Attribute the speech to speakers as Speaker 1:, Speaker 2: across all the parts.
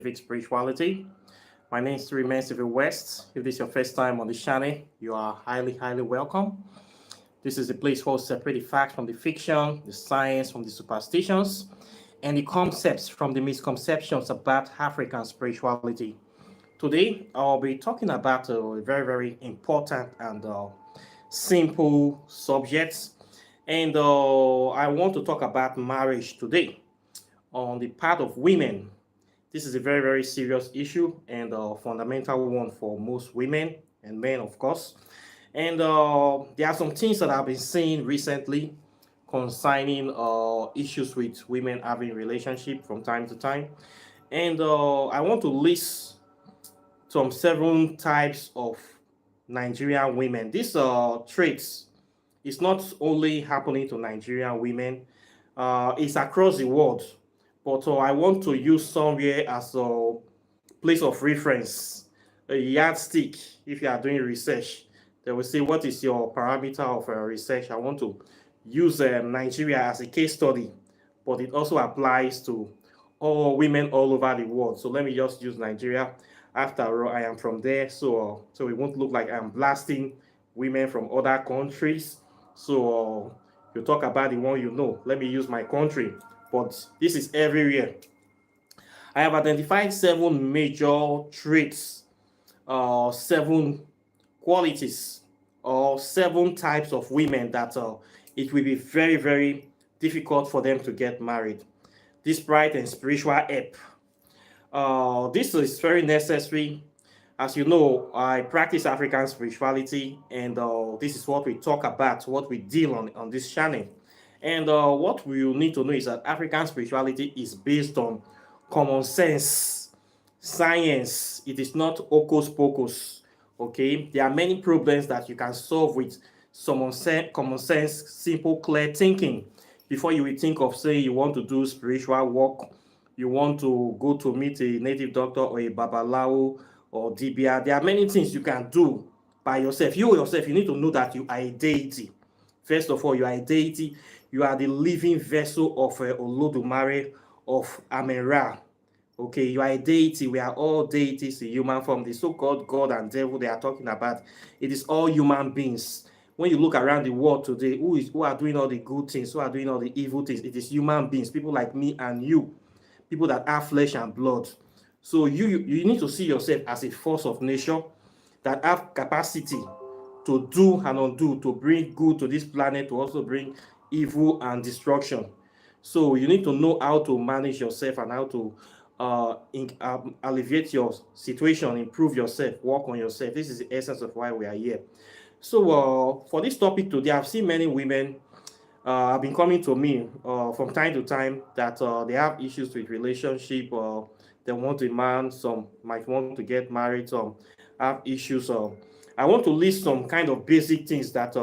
Speaker 1: spirituality. My name is Remain Civil West. If this is your first time on the channel, you are highly welcome. This is a place where we separate the facts from the fiction, the science from the superstitions, and the concepts from the misconceptions about African spirituality. Today, I'll be talking about a very important and simple subject. And I want to talk about marriage today on the part of women. This is a very serious issue and a fundamental one for most women and men, of course. And there are some things that I've been seeing recently concerning issues with women having relationship from time to time. And I want to list some 7 types of Nigerian women. These traits is not only happening to Nigerian women, it's across the world. But I want to use somewhere as a place of reference, a yardstick. If you are doing research, they will say, what is your parameter of research? I want to use Nigeria as a case study, but it also applies to all women all over the world. So let me just use Nigeria. After all, I am from there, so it won't look like I'm blasting women from other countries. So you talk about the one you know. Let me use my country, but this is everywhere. I have identified 7 major traits, 7 qualities, or 7 types of women that it will be very difficult for them to get married. This bright and spiritual help. This is very necessary. As you know, I practice African spirituality, and this is what we talk about, what we deal on this channel. And what we need to know is that African spirituality is based on common sense, science. It is not hocus pocus. Okay, there are many problems that you can solve with common sense, simple, clear thinking. Before you will think of saying you want to do spiritual work, you want to go to meet a native doctor or a babalawo or dibia. There are many things you can do by yourself. You yourself, you need to know that you are a deity. First of all, you are a deity. You are the living vessel of Olodumare, of Amera. Okay, you are a deity. We are all deities in human form. The so-called God and devil they are talking about, it is all human beings. When you look around the world today, who are doing all the good things, who are doing all the evil things? It is human beings, people like me and you, people that have flesh and blood. So you need to see yourself as a force of nature that have capacity to do and undo, to bring good to this planet, to also bring evil and destruction. So you need to know how to manage yourself and how to alleviate your situation, improve yourself, work on yourself. This is the essence of why we are here. So for this topic today, I've seen many women have been coming to me from time to time that they have issues with relationship, they want a man, some might want to get married, some have issues. I want to list some kind of basic things that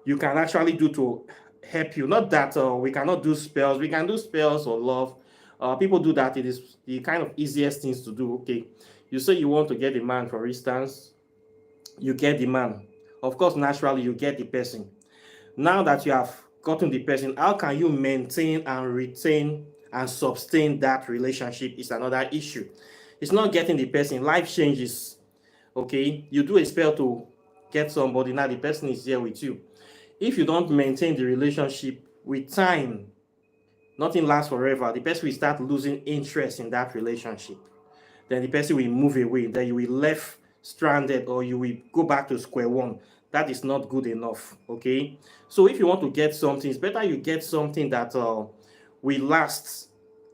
Speaker 1: you can actually do to help you. Not that we cannot do spells. We can do spells or love. People do that. It is the kind of easiest things to do. Okay, you say you want to get a man, for instance, you get the man. Of course, naturally, you get the person. Now that you have gotten the person, how can you maintain and retain and sustain that relationship is another issue. It's not getting the person. Life changes. Okay, you do a spell to get somebody, now the person is here with you. If you don't maintain the relationship, with time, nothing lasts forever. The person will start losing interest in that relationship. Then the person will move away. Then you will left stranded, or you will go back to square one. That is not good enough. Okay, so if you want to get something, it's better you get something that will last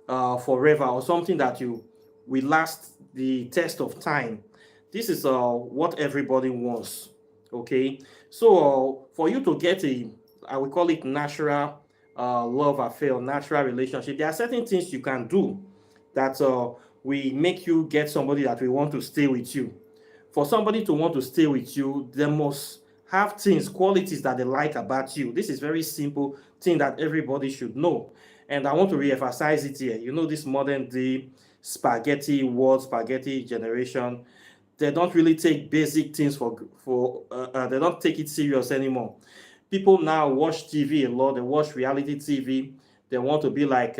Speaker 1: forever, or something that you will last the test of time. This is what everybody wants. Okay, so for you to get I will call it natural love affair, natural relationship, there are certain things you can do that will make you get somebody that will want to stay with you. For somebody to want to stay with you, they must have things, qualities that they like about you. This is very simple thing that everybody should know. And I want to re-emphasize it here. You know, this modern day spaghetti world, spaghetti generation, they don't really take basic things they don't take it serious anymore. People now watch TV a lot. They watch reality TV. They want to be like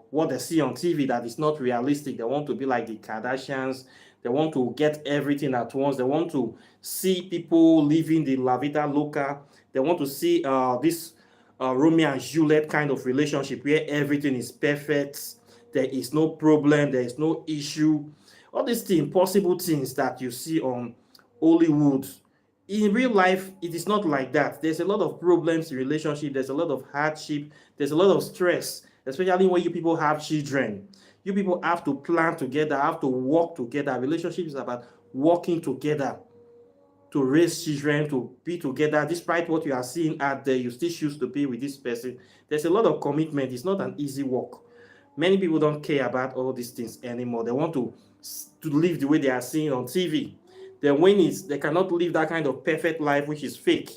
Speaker 1: what they see on TV that is not realistic. They want to be like the Kardashians. They want to get everything at once. They want to see people living the La Vida Loca. They want to see this Romeo and Juliet kind of relationship where everything is perfect. There is no problem. There is no issue. All these things, possible things that you see on Hollywood. In real life, it is not like that. There's a lot of problems in relationship. There's a lot of hardship. There's a lot of stress, especially when you people have children. You people have to plan together, have to work together. Relationship is about working together to raise children, to be together. Despite what you are seeing out there, you still choose to be with this person. There's a lot of commitment. It's not an easy work. Many people don't care about all these things anymore. They want to live the way they are seeing on TV. Then when they cannot live that kind of perfect life, which is fake,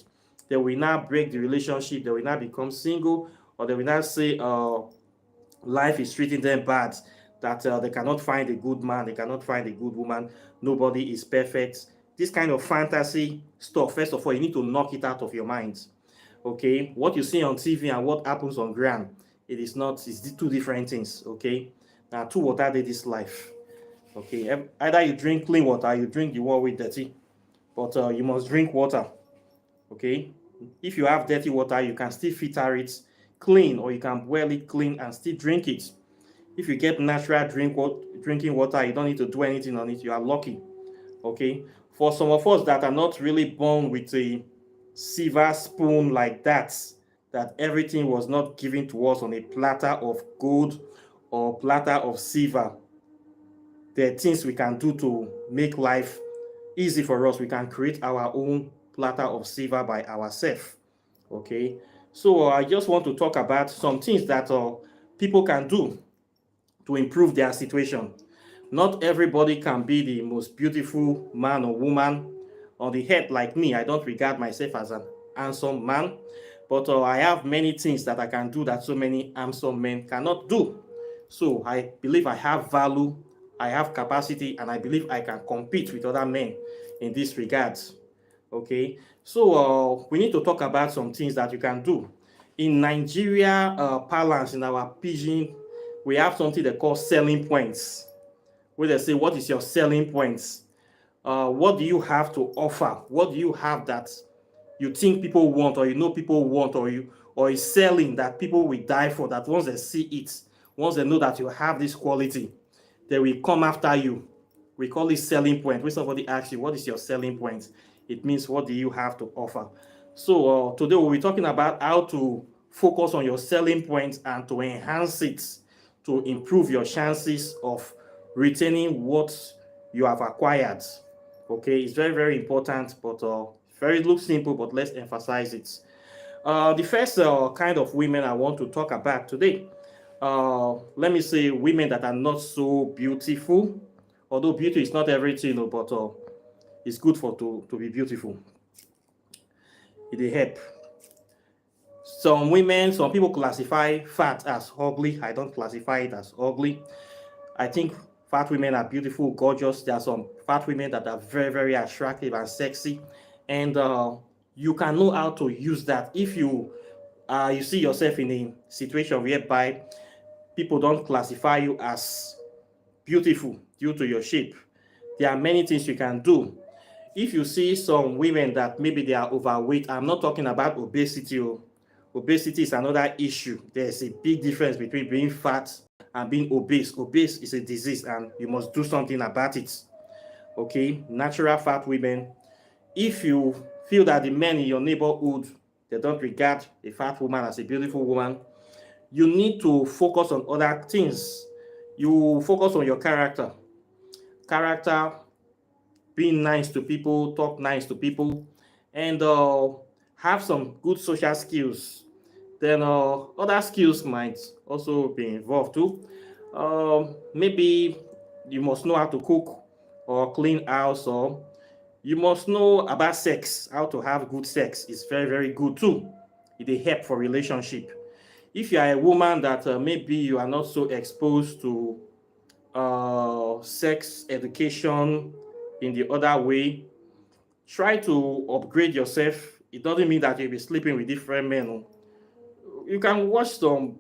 Speaker 1: they will now break the relationship. They will now become single, or they will now say life is treating them bad, that they cannot find a good man, they cannot find a good woman, nobody is perfect. This kind of fantasy stuff, first of all, you need to knock it out of your mind. Okay, what you see on TV and what happens on ground, it's two different things. Okay, now two water dey this life. Okay, either you drink clean water or you drink the one with dirty, but you must drink water. Okay, if you have dirty water, you can still filter it clean, or you can boil it clean and still drink it. If you get natural drinking water, you don't need to do anything on it. You are lucky. Okay, for some of us that are not really born with a silver spoon like that everything was not given to us on a platter of gold or platter of silver, there are things we can do to make life easy for us. We can create our own platter of silver by ourselves. Okay, so I just want to talk about some things that people can do to improve their situation. Not everybody can be the most beautiful man or woman on the earth like me. I don't regard myself as an handsome man, but I have many things that I can do that so many handsome men cannot do. So I believe I have value, I have capacity, and I believe I can compete with other men in this regard. Okay, so we need to talk about some things that you can do. In Nigeria parlance, in our pidgin, we have something they call selling points, where they say, what is your selling points? What do you have to offer? What do you have that you think people want, or you know people want, or is selling that people will die for, that once they see it, once they know that you have this quality, they will come after you. We call it selling point. When somebody asks you, what is your selling point? It means, what do you have to offer? So today we'll be talking about how to focus on your selling points and to enhance it, to improve your chances of retaining what you have acquired. Okay, it's very, very important, but very looks simple, but let's emphasize it. The first kind of women I want to talk about today, let me say women that are not so beautiful, although beauty is not everything, but it's good to be beautiful. It help. Some people classify fat as ugly. I don't classify it as ugly. I think fat women are beautiful, gorgeous. There are some fat women that are very, very attractive and sexy. And you can know how to use that. If you see yourself in a situation whereby people don't classify you as beautiful due to your shape, there are many things you can do. If you see some women that maybe they are overweight, I'm not talking about obesity. Obesity is another issue. There's a big difference between being fat and being obese. Obese is a disease and you must do something about it. Okay, natural fat women. If you feel that the men in your neighborhood, they don't regard a fat woman as a beautiful woman, you need to focus on other things. You focus on your character. Character, being nice to people, talk nice to people, and have some good social skills. Then other skills might also be involved too. Maybe you must know how to cook or clean house, or you must know about sex. How to have good sex is very, very good too. It will help for relationship. If you are a woman that maybe you are not so exposed to sex education in the other way, try to upgrade yourself. It doesn't mean that you'll be sleeping with different men. You can watch some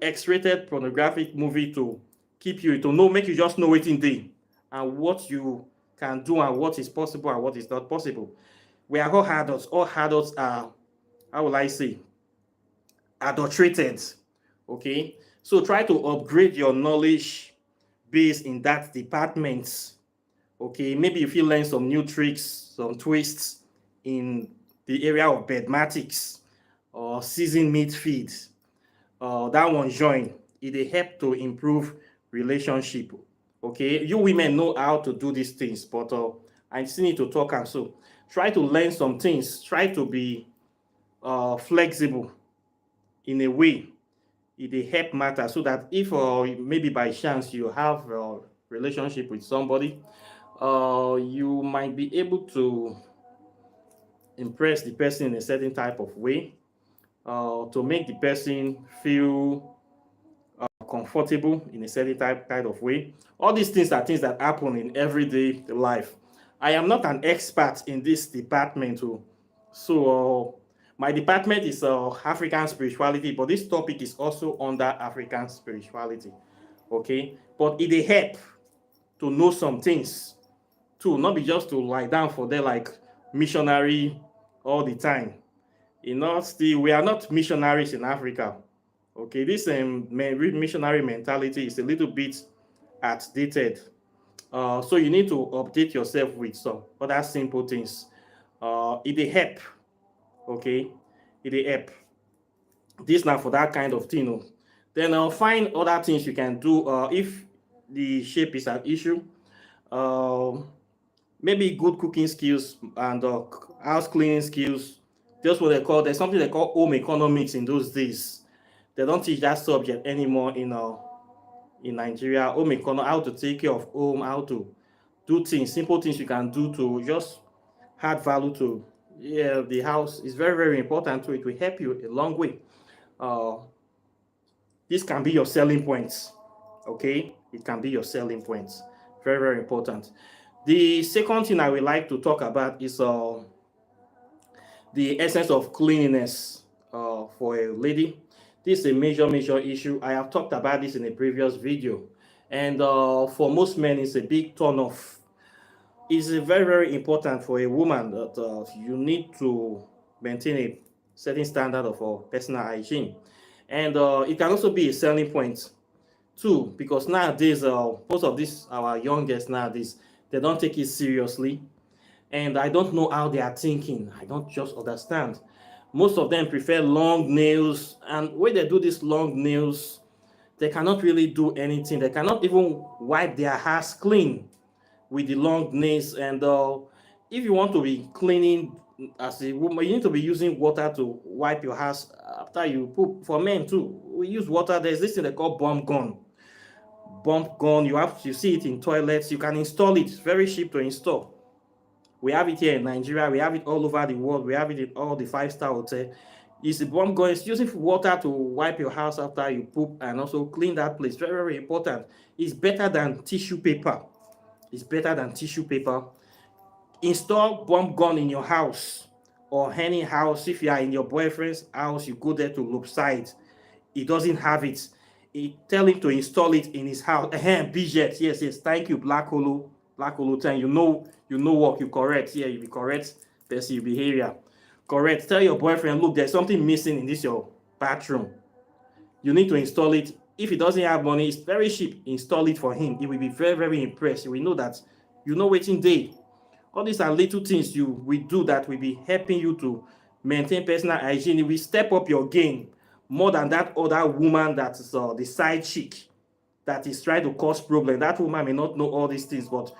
Speaker 1: X-rated pornographic movie to keep you, to know, make you just know wetin dey and what you can do and what is possible and what is not possible. We are all adults. All adults are, how will I say, adulterated. Okay, so try to upgrade your knowledge base in that department. Okay, maybe if you learn some new tricks, some twists in the area of bedmatics or seasoned meat feed, that one join. It dey help to improve relationship. Okay, you women know how to do these things, but I still need to talk am. So try to learn some things. Try to be flexible in a way. It dey help matter so that if maybe by chance you have a relationship with somebody, you might be able to impress the person in a certain type of way, to make the person feel comfortable in a certain kind of way. All these things are things that happen in everyday life. I am not an expert in this department, so my department is African spirituality, but this topic is also under African spirituality. Okay, but it dey help to know some things too, not be just to lie down for there like missionary all the time. We are not missionaries in Africa. Okay, this missionary mentality is a little bit outdated. So you need to update yourself with some other simple things. It dey help. Okay, it dey help. This now for that kind of thing. Then find other things you can do if the shape is an issue. Maybe good cooking skills and house cleaning skills. Just what they call, there's something they call home economics in those days. They don't teach that subject anymore in Nigeria. Home economics, how to take care of home, how to do things, simple things you can do to just add value to the house is very, very important to it. It will help you a long way. This can be your selling points. Okay, it can be your selling points. Very, very important. The second thing I would like to talk about is the essence of cleanliness for a lady. This is a major issue. I have talked about this in a previous video, and for most men, it's a big turn off. It's very, very important for a woman that you need to maintain a certain standard of personal hygiene, and it can also be a selling point too, because nowadays most of these our youngest nowadays, they don't take it seriously, and I don't know how they are thinking. I don't just understand. Most of them prefer long nails, and when they do these long nails, they cannot really do anything. They cannot even wipe their hands clean with the long nails. And if you want to be cleaning as a woman, you need to be using water to wipe your hands after you poop. For men too, we use water. There's this thing they call bump gun. Bump gun, you see it in toilets. You can install it. It's very cheap to install. We have it here in Nigeria. We have it all over the world. We have it in all the 5-star hotels. It's a bump gun. It's using water to wipe your house after you poop and also clean that place. Very, very important. It's better than tissue paper. It's better than tissue paper. Install bump gun in your house or any house. If you are in your boyfriend's house, you go there to loop side. He doesn't have it. Tell him to install it in his house. Budget. Yes. Thank you, Black Holo 10. You know work. You correct. Yeah, you be correct. That's your behavior. Correct. Tell your boyfriend, look, there's something missing in this your bathroom. You need to install it. If he doesn't have money, it's very cheap. Install it for him. He will be very, very impressed. He will know that you know waiting day. All these are little things we do that will be helping you to maintain personal hygiene. It will step up your game more than that other woman that is the side chick that is trying to cause problem. That woman may not know all these things, but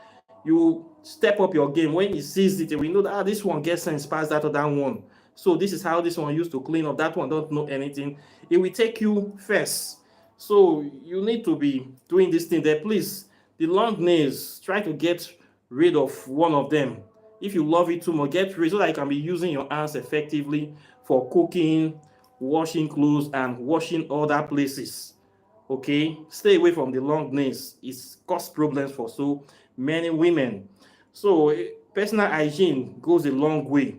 Speaker 1: you step up your game. When he sees it, we know that this one gets sense past that other one. So this is how this one used to clean up. That one don't know anything. It will take you first. So you need to be doing this thing there. Please, the long nails, try to get rid of one of them. If you love it too much, get rid so that you can be using your hands effectively for cooking, washing clothes, and washing other places. Okay, stay away from the long nails. It causes problems for so many women. So personal hygiene goes a long way.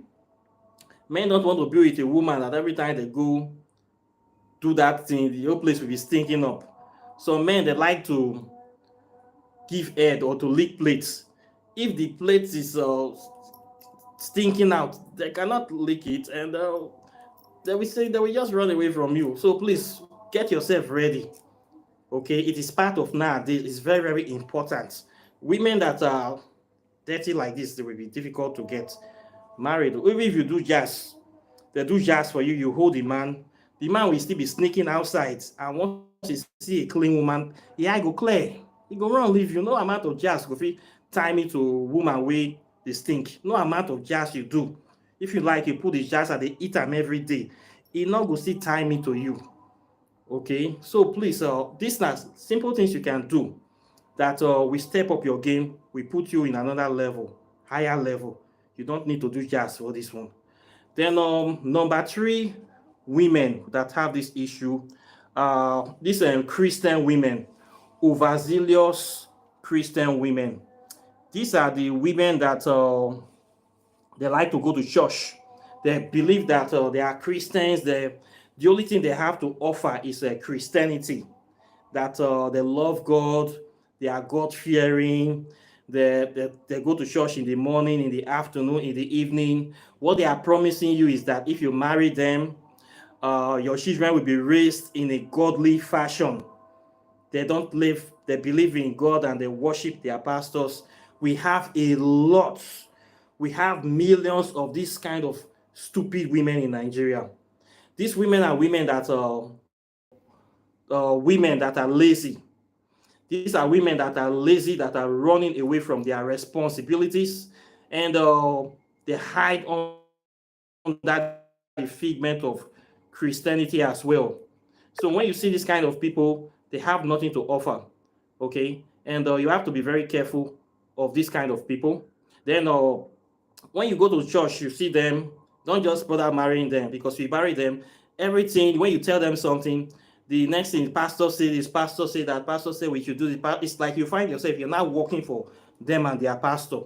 Speaker 1: Men don't want to be with a woman that every time they go do that thing, the whole place will be stinking up. Some men, they like to give head or to lick plates. If the plate is stinking out, they cannot lick it, and they will say they will just run away from you. So please get yourself ready. Okay, it is part of nowadays. It's very, very important. Women that are dirty like this, they will be difficult to get married. Even if you do jazz, they do jazz for you, you hold the man will still be sneaking outside. And once you see a clean woman, yeah, I go clear. He go run leave you. No amount of jazz go fit tie me to woman wey dey stink. No amount of jazz you do. If you like, you put the jazz and they eat them every day. He not go still tie me to you. Okay, so please, these are simple things you can do that we step up your game, we put you in another level, higher level. You don't need to do jazz for this one. Then number 3, women that have this issue, these Christian women, overzealous Christian women. These are the women that they like to go to church. They believe that they are Christians. The only thing they have to offer is Christianity. That they love God, they are God-fearing, they go to church in the morning, in the afternoon, in the evening. What they are promising you is that if you marry them, your children will be raised in a godly fashion. They don't live, they believe in God and they worship their pastors. We have a lot. We have millions of this kind of stupid women in Nigeria. These women are women that are lazy. These are women that are lazy, that are running away from their responsibilities, and they hide under the figment of Christianity as well. So when you see this kind of people, they have nothing to offer, okay? And you have to be very careful of this kind of people. Then when you go to church, you see them, don't just bother marrying them, because you marry them, everything, when you tell them something, the next thing, pastor say this, pastor say that, pastor say we should do this. It's like you find yourself, you're now working for them and their pastor.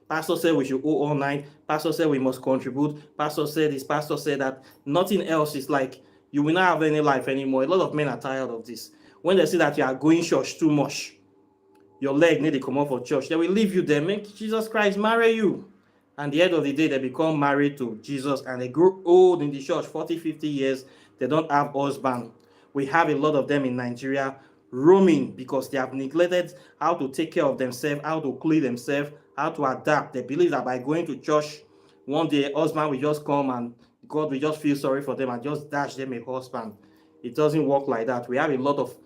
Speaker 1: Pastor said we should go all night. Pastor said we must contribute. Pastor said this, pastor said that. Nothing else. Is like you will not have any life anymore. A lot of men are tired of this. When they see that you are going church too much, your leg need to come out for church, they will leave you there, make Jesus Christ marry you. And at the end of the day, they become married to Jesus and they grow old in the church, 40, 50 years. They don't have husband. We have a lot of them in Nigeria roaming because they have neglected how to take care of themselves, how to clean themselves, how to adapt. They believe that by going to church, one day husband will just come and God will just feel sorry for them and just dash them a husband. It doesn't work like that. We have a lot of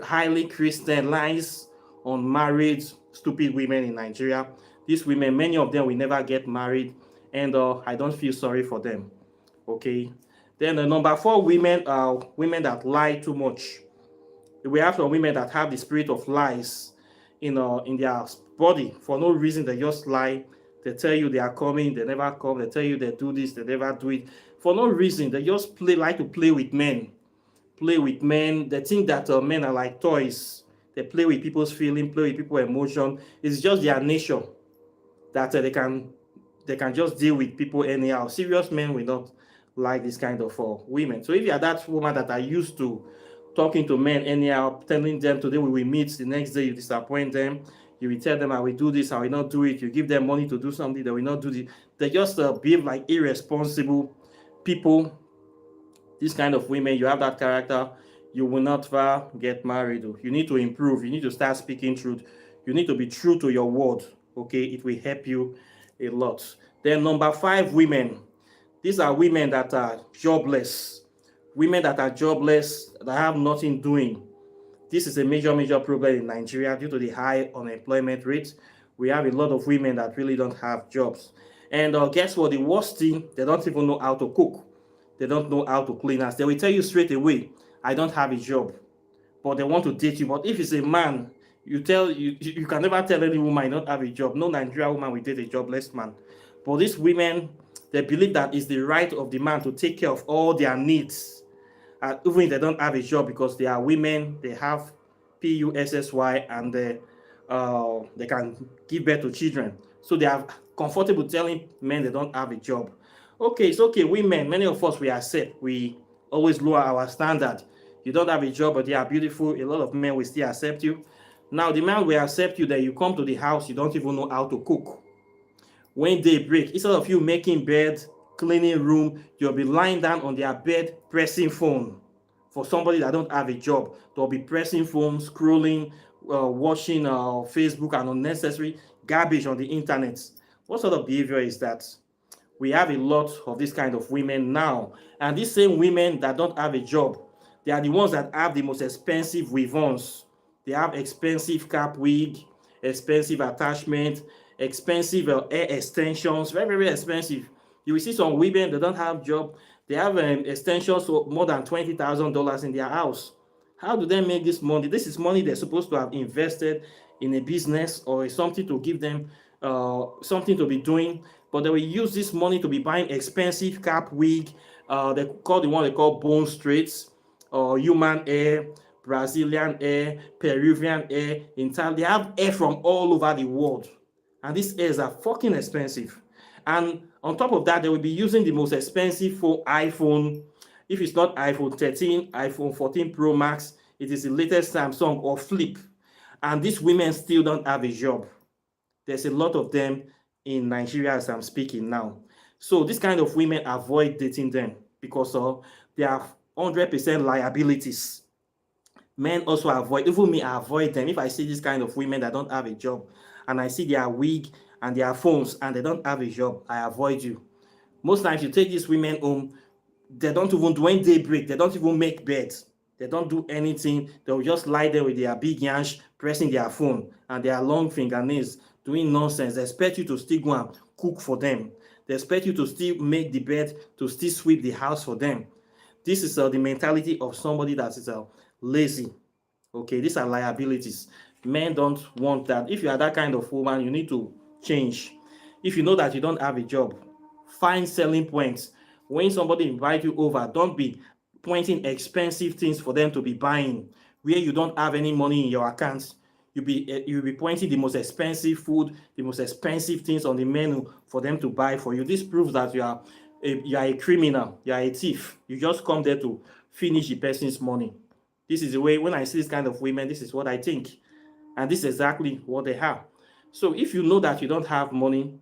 Speaker 1: highly Christianized, unmarried, stupid women in Nigeria. These women, many of them will never get married, and I don't feel sorry for them. Okay. Then number 4, women are women that lie too much. We have some women that have the spirit of lies in their body. For no reason, they just lie. They tell you they are coming, they never come. They tell you they do this, they never do it. For no reason, they just like to play with men. Play with men. They think that men are like toys. They play with people's feelings, play with people's emotion. It's just their nature that they can just deal with people anyhow. Serious men will not like this kind of women. So if you are that woman that are used to talking to men anyhow, telling them today we will meet, the next day you disappoint them, you will tell them I will do this, I will not do it, you give them money to do something, they will not do it. They just behave like irresponsible people. This kind of women, you have that character, you will not get married. You need to improve. You need to start speaking truth. You need to be true to your word. Okay, it will help you a lot. Then number 5, women. These are women that are jobless. Women that are jobless, that have nothing doing. This is a major problem in Nigeria due to the high unemployment rate. We have a lot of women that really don't have jobs. And guess what? The worst thing, they don't even know how to cook. They don't know how to clean us. They will tell you straight away, I don't have a job. But they want to date you. But if it's a man, you can never tell any woman I don't have a job. No Nigerian woman will date a jobless man. But these women, they believe that it's the right of the man to take care of all their needs. Even if they don't have a job, because they are women, they have PUSSY, and they can give birth to children. So they are comfortable telling men they don't have a job. Okay, it's okay. Women, many of us, we accept. We always lower our standard. You don't have a job, but you are beautiful. A lot of men will still accept you. Now, the man will accept you that you come to the house, you don't even know how to cook. When they break, instead of you making bed, cleaning room, you'll be lying down on their bed pressing phone. For somebody that don't have a job, they'll be pressing phone, scrolling, watching Facebook and unnecessary garbage on the internet. What sort of behavior is that? We have a lot of this kind of women now, and these same women that don't have a job, they are the ones that have the most expensive weave-ons. They have expensive cap wig, expensive attachment, expensive hair extensions, very, very expensive. You will see some women that don't have job, they have extensions for more than $20,000 in their house. How do they make this money? This is money they're supposed to have invested in a business or something to give them something to be doing, but they will use this money to be buying expensive cap wig. They call the one they call bone straights, or human hair, Brazilian hair, Peruvian hair. They have hair from all over the world, and these hairs are fucking expensive. And on top of that, they will be using the most expensive iPhone. If it's not iPhone 13, iPhone 14 Pro Max, it is the latest Samsung or Flip. And these women still don't have a job. There's a lot of them in Nigeria as I'm speaking now. So this kind of women, avoid dating them because they have 100% liabilities. Men also avoid, even me, I avoid them. If I see this kind of women that don't have a job and I see their wig and their phones and they don't have a job, I avoid you. Most times you take these women home, they don't even, when they break, they don't even make beds. They don't do anything. They'll just lie there with their big yansh, pressing their phone and their long fingernails, doing nonsense. They expect you to still go and cook for them. They expect you to still make the bed, to still sweep the house for them. This is the mentality of somebody that is lazy. Okay, these are liabilities. Men don't want that. If you are that kind of woman, you need to change. If you know that you don't have a job, find selling points. When somebody invites you over, don't be pointing expensive things for them to be buying where you don't have any money in your accounts. You'll be pointing the most expensive food, the most expensive things on the menu for them to buy for you. This proves that you are a criminal, you are a thief. You just come there to finish the person's money. This is the way, when I see this kind of women, this is what I think. And this is exactly what they have. So if you know that you don't have money,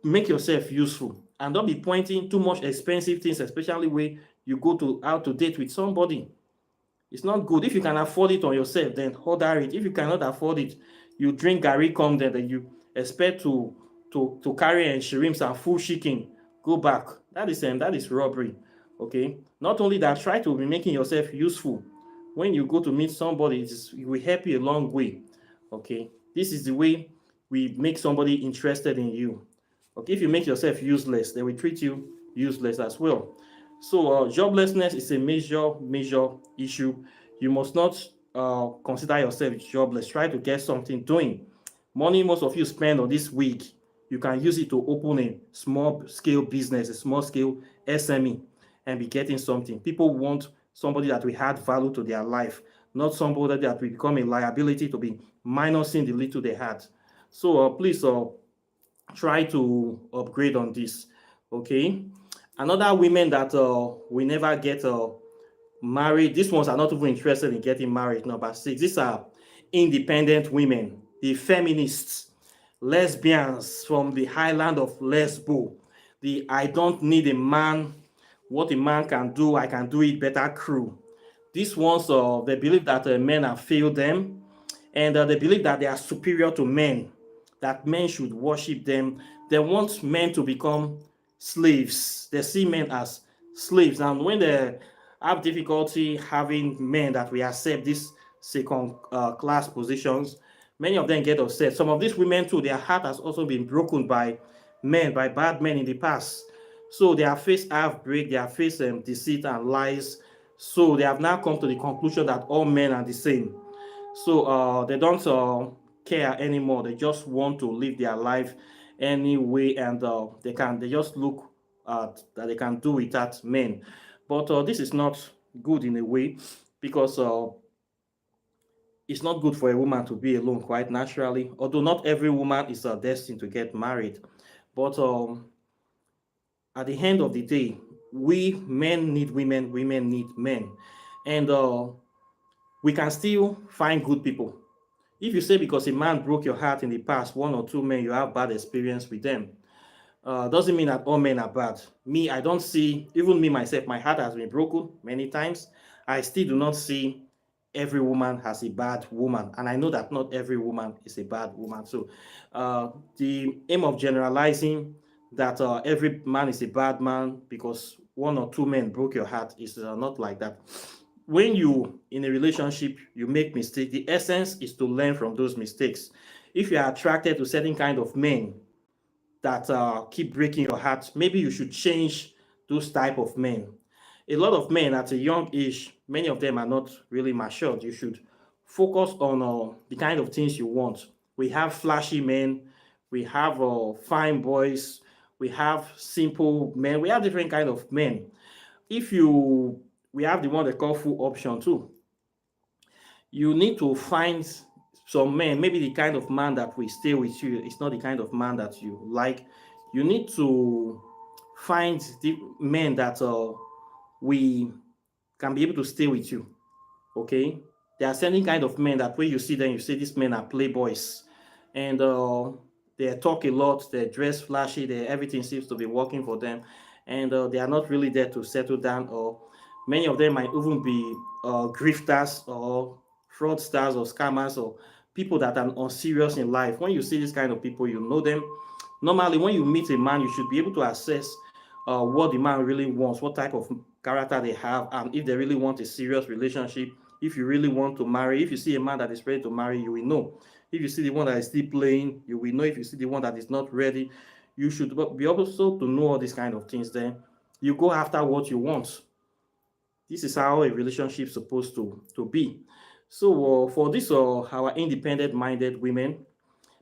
Speaker 1: make yourself useful and don't be pointing too much expensive things, especially when you go out to date with somebody. It's not good. If you can afford it on yourself, then order it. If you cannot afford it, you drink Gary come there, then you expect to carry and shrimps and full chicken. Go back. That is robbery. Okay. Not only that, try to be making yourself useful. When you go to meet somebody, it will help you a long way. Okay. This is the way we make somebody interested in you. Okay. If you make yourself useless, they will treat you useless as well. So joblessness is a major issue. You must not consider yourself jobless. Try to get something doing. Money most of you spend on this week, you can use it to open a small scale business, a small scale SME, and be getting something. People want somebody that will add value to their life, not somebody that will become a liability to be minusing the little they had. So please try to upgrade on this. Okay. Another women that will never get married, these ones are not even interested in getting married. Number 6, these are independent women, the feminists, lesbians from the highland of Lesbo, the I don't need a man, what a man can do, I can do it better crew. These ones, they believe that men have failed them, and they believe that they are superior to men, that men should worship them. They want men to become slaves. They see men as slaves. And when they have difficulty having men that will accept these second class positions, many of them get upset. Some of these women too, their heart has also been broken by men, by bad men in the past. So they have faced heartbreak, they have faced deceit and lies. So they have now come to the conclusion that all men are the same. So they don't care anymore. They just want to live their life anyway, and they just look at that they can do without men. But this is not good in a way, because it's not good for a woman to be alone quite naturally, although not every woman is destined to get married. But at the end of the day, we men need women, women need men. And we can still find good people. If you say because a man broke your heart in the past, one or two men, you have bad experience with them, doesn't mean that all men are bad. Me, I don't see, even me myself, my heart has been broken many times. I still do not see every woman as a bad woman. And I know that not every woman is a bad woman. So the aim of generalizing that every man is a bad man because one or two men broke your heart is not like that. When you in a relationship you make mistakes, the essence is to learn from those mistakes. If you are attracted to certain kind of men that keep breaking your heart, maybe you should change those type of men. A lot of men at a young age, many of them are not really matured. You should focus on the kind of things you want. We have flashy men, we have fine boys, we have simple men, we have different kind of men. If you, we have the one they call full option too. You need to find some men, maybe the kind of man that will stay with you, it's not the kind of man that you like. You need to find the men that we can be able to stay with you. Okay, there are certain kind of men that when you see them, you say these men are playboys, and they talk a lot, they dress flashy, they everything seems to be working for them, and they are not really there to settle down. Or many of them might even be grifters or fraudsters or scammers or people that are unserious in life. When you see this kind of people, you know them. Normally, when you meet a man, you should be able to assess what the man really wants, what type of character they have, and if they really want a serious relationship. If you really want to marry, if you see a man that is ready to marry, you will know. If you see the one that is still playing, you will know. If you see the one that is not ready, you should be also to know all these kind of things. Then you go after what you want. This is how a relationship is supposed to be. So for this, our independent-minded women,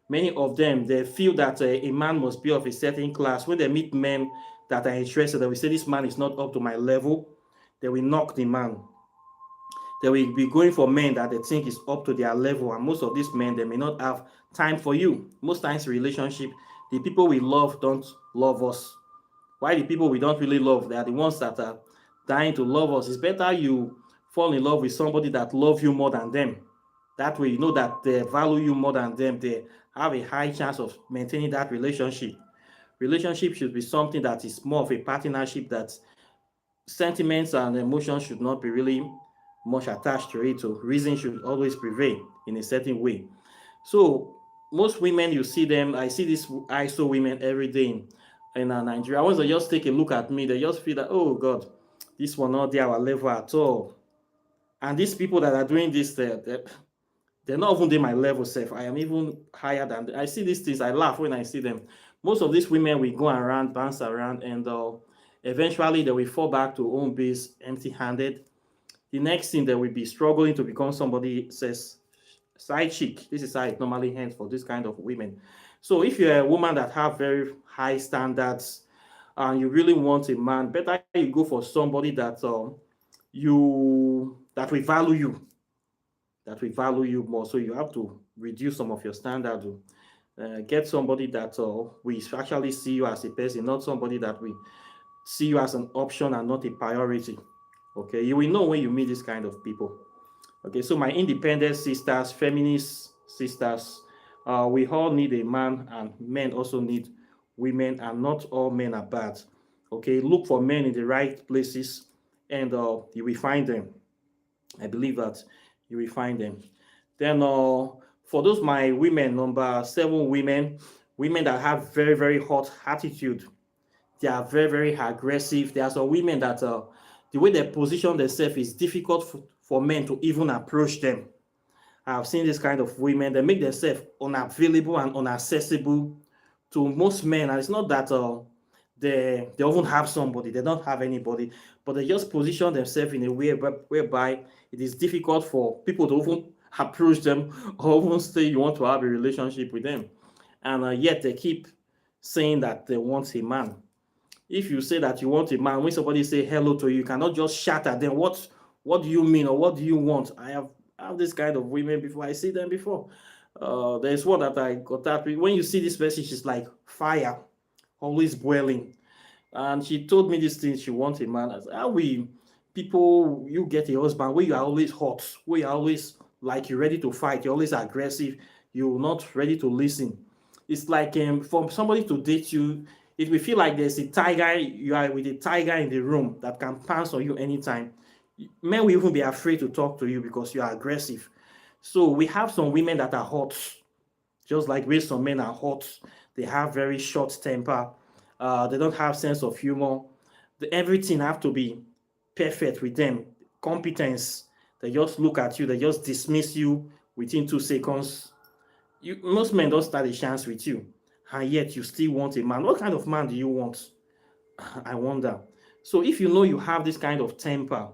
Speaker 1: many of them, they feel that a man must be of a certain class. When they meet men that are interested, they will say, this man is not up to my level. They will knock the man. They will be going for men that they think is up to their level. And most of these men, they may not have time for you. Most times in relationship, the people we love don't love us. Why the people we don't really love, they are the ones that are dying to love us. It's better you fall in love with somebody that loves you more than them. That way, you know that they value you more than them. They have a high chance of maintaining that relationship. Relationship should be something that is more of a partnership, that sentiments and emotions should not be really much attached to it. So reason should always prevail in a certain way. So most women, you see them, I see these ISO women every day in Nigeria. Once they just take a look at me, they just feel that, oh God, this one not there our level at all. And these people that are doing this, they're not even there my level self. I am even higher than them. I see these things, I laugh when I see them. Most of these women will go around, bounce around, and eventually they will fall back to home base empty-handed. The next thing, they will be struggling to become somebody says side chick. This is how it normally ends for this kind of women. So if you're a woman that have very high standards and you really want a man, better you go for somebody that that will value you, that will value you more. So you have to reduce some of your standards. Get somebody that will actually see you as a person, not somebody that will see you as an option and not a priority. Okay, you will know when you meet this kind of people. Okay, so my independent sisters, feminist sisters, we all need a man, and men also need women, and not all men are bad. Okay, look for men in the right places, and you will find them. I believe that you will find them. Then for those my women, number 7 women, women that have very, very hot attitude. They are very, very aggressive. There are some women that the way they position themselves is difficult for men to even approach them. I've seen this kind of women. They make themselves unavailable and inaccessible to most men. And it's not that they often have somebody, they don't have anybody, but they just position themselves in a way whereby it is difficult for people to even approach them or even say you want to have a relationship with them. And yet they keep saying that they want a man. If you say that you want a man, when somebody say hello to you, you cannot just shout at them. What do you mean, or what do you want? I have this kind of women before. I see them before. There's one that I got that with. When you see this person, she's like fire, always boiling. And she told me this thing, she wants a man. I said, how we people, you get a husband where you are always hot, where you're always like you're ready to fight, you're always aggressive, you're not ready to listen. It's like for somebody to date you, it will feel like there's a tiger, you are with a tiger in the room that can pounce on you anytime. Men will even be afraid to talk to you because you are aggressive. So we have some women that are hot, just like way some men are hot. They have very short temper. They don't have sense of humor. Everything have to be perfect with them. Competence. They just look at you. They just dismiss you within 2 seconds. Most men don't start a chance with you, and yet you still want a man. What kind of man do you want? I wonder. So if you know you have this kind of temper,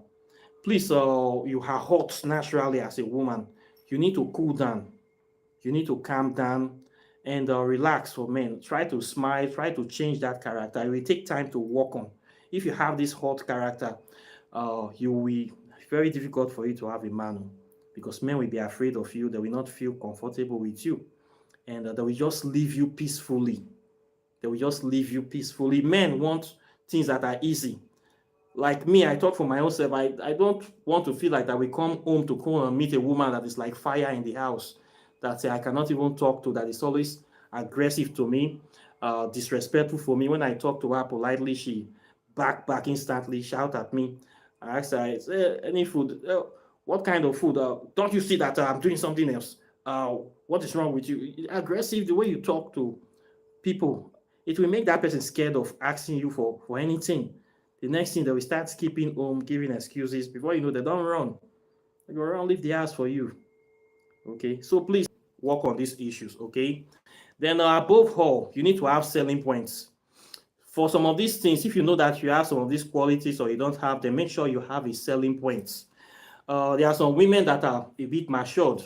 Speaker 1: please, you are hot naturally as a woman. You need to cool down. You need to calm down and relax for men. Try to smile, try to change that character. It will take time to work on. If you have this hot character, you will very difficult for you to have a man because men will be afraid of you. They will not feel comfortable with you, and they will just leave you peacefully. They will just leave you peacefully. Men want things that are easy. Like me, I talk for my own self. I don't want to feel like that we come home to come and meet a woman that is like fire in the house, that I cannot even talk to, that is always aggressive to me, disrespectful for me. When I talk to her politely, she back instantly, shout at me. I ask her, any food? What kind of food? Don't you see that I'm doing something else? What is wrong with you? Aggressive, the way you talk to people, it will make that person scared of asking you for anything. The next thing, they will start skipping home, giving excuses. Before you know, they don't run. They go around, leave the house for you. Okay, so please work on these issues. Okay, then above all, you need to have selling points. For some of these things, if you know that you have some of these qualities or you don't have them, make sure you have a selling point. There are some women that are a bit matured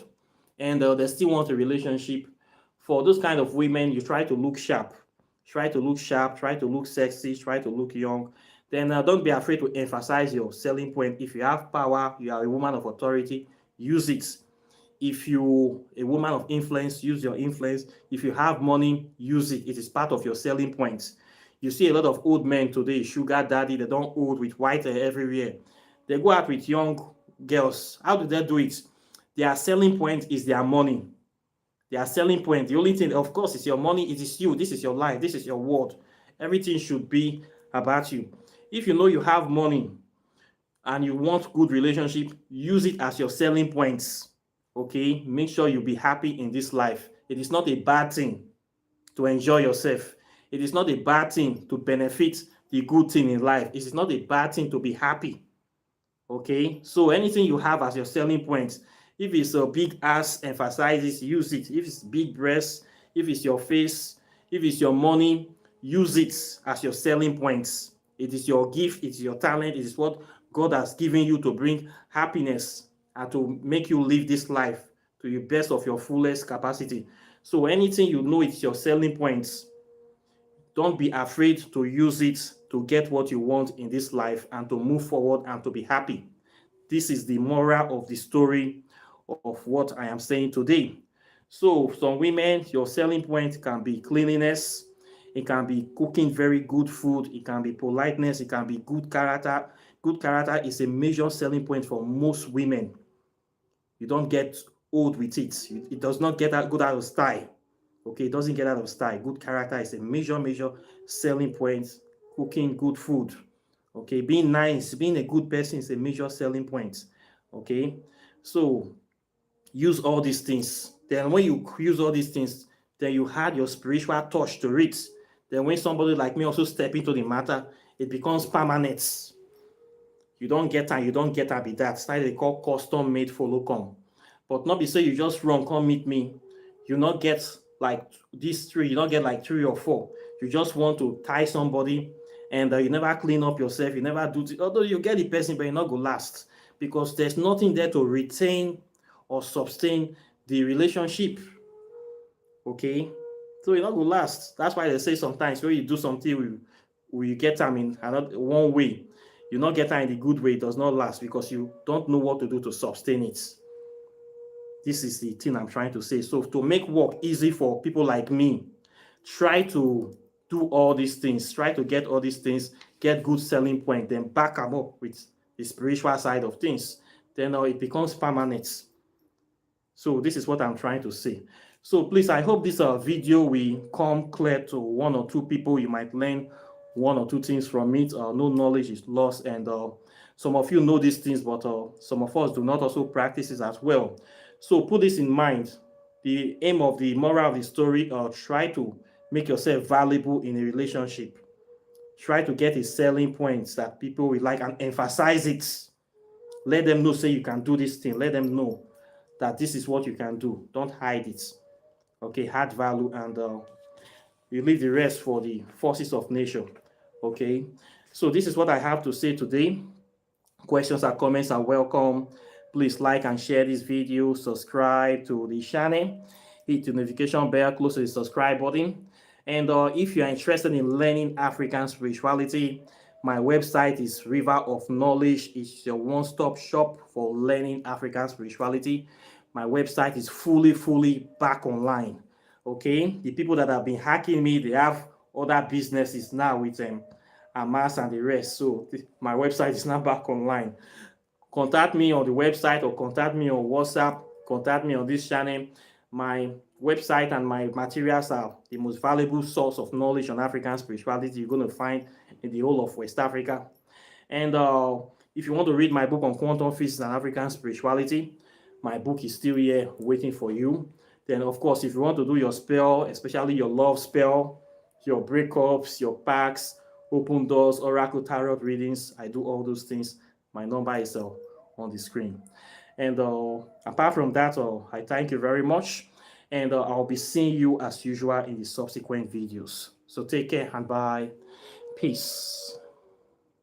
Speaker 1: and they still want a relationship. For those kind of women, you try to look sharp. Try to look sharp, try to look sexy, try to look young. Then don't be afraid to emphasize your selling point. If you have power, you are a woman of authority, use it. If you a woman of influence, use your influence. If you have money, use it. It is part of your selling points. You see a lot of old men today, sugar daddy, they don't old with white hair everywhere. They go out with young girls. How do they do it? Their selling point is their money. Their selling point, the only thing, of course, is your money. It is you. This is your life. This is your world. Everything should be about you. If you know you have money and you want good relationship, use it as your selling points. Okay, make sure you be happy in this life. It is not a bad thing to enjoy yourself. It is not a bad thing to benefit the good thing in life. It is not a bad thing to be happy. Okay, so anything you have as your selling point, if it's a big ass, emphasizes, use it. If it's big breasts, if it's your face, if it's your money, use it as your selling points. It is your gift, it is your talent, it is what God has given you to bring happiness and to make you live this life to the best of your fullest capacity. So anything you know it's your selling points, don't be afraid to use it to get what you want in this life and to move forward and to be happy. This is the moral of the story of what I am saying today. So some women, your selling point can be cleanliness, it can be cooking very good food, it can be politeness, it can be good character. Good character is a major selling point for most women. You don't get old with it. It does not get good out of style. Okay, it doesn't get out of style. Good character is a major selling point. Cooking good food. Okay, being nice, being a good person is a major selling point. Okay, so use all these things. Then when you use all these things, then you add your spiritual touch to it. Then when somebody like me also step into the matter, it becomes permanent. You don't get her, you don't get her be that. It's like they call custom made follow come. But not be say you just run, come meet me. You not get like these three, you don't get like 3 or 4. You just want to tie somebody and you never clean up yourself, you never do although you get the person, but you're not going to last because there's nothing there to retain or sustain the relationship. Okay, so you're not going to last. That's why they say sometimes when you do something we get them in another one way, you not get them in the good way, it does not last because you don't know what to do to sustain it. This is the thing I'm trying to say. So to make work easy for people like me, try to do all these things, try to get all these things, get good selling point, then back them up with the spiritual side of things, then it becomes permanent. So this is what I'm trying to say. So please, I hope this video will come clear to one or two people. You might learn one or two things from it. No knowledge is lost, and some of you know these things, but some of us do not also practice it as well. So put this in mind. The aim of the moral of the story, try to make yourself valuable in a relationship. Try to get a selling point that people will like and emphasize it. Let them know, say you can do this thing. Let them know that this is what you can do. Don't hide it. Okay, add value, and you leave the rest for the forces of nature. Okay, so this is what I have to say today. Questions or comments are welcome. Please like and share this video, subscribe to the channel, hit the notification bell close to the subscribe button. And if you are interested in learning African spirituality, my website is River of Knowledge. It's your one-stop shop for learning African spirituality. My website is fully back online. Okay, the people that have been hacking me, they have other businesses now with Amas and the rest. So my website is now back online. Contact me on the website or contact me on WhatsApp. Contact me on this channel. My website and my materials are the most valuable source of knowledge on African spirituality you're going to find in the whole of West Africa. And if you want to read my book on quantum physics and African spirituality, my book is still here waiting for you. Then, of course, if you want to do your spell, especially your love spell, your breakups, your packs, open doors, oracle tarot readings, I do all those things. My number is on the screen. And apart from that, I thank you very much. And I'll be seeing you as usual in the subsequent videos. So take care and bye. Peace.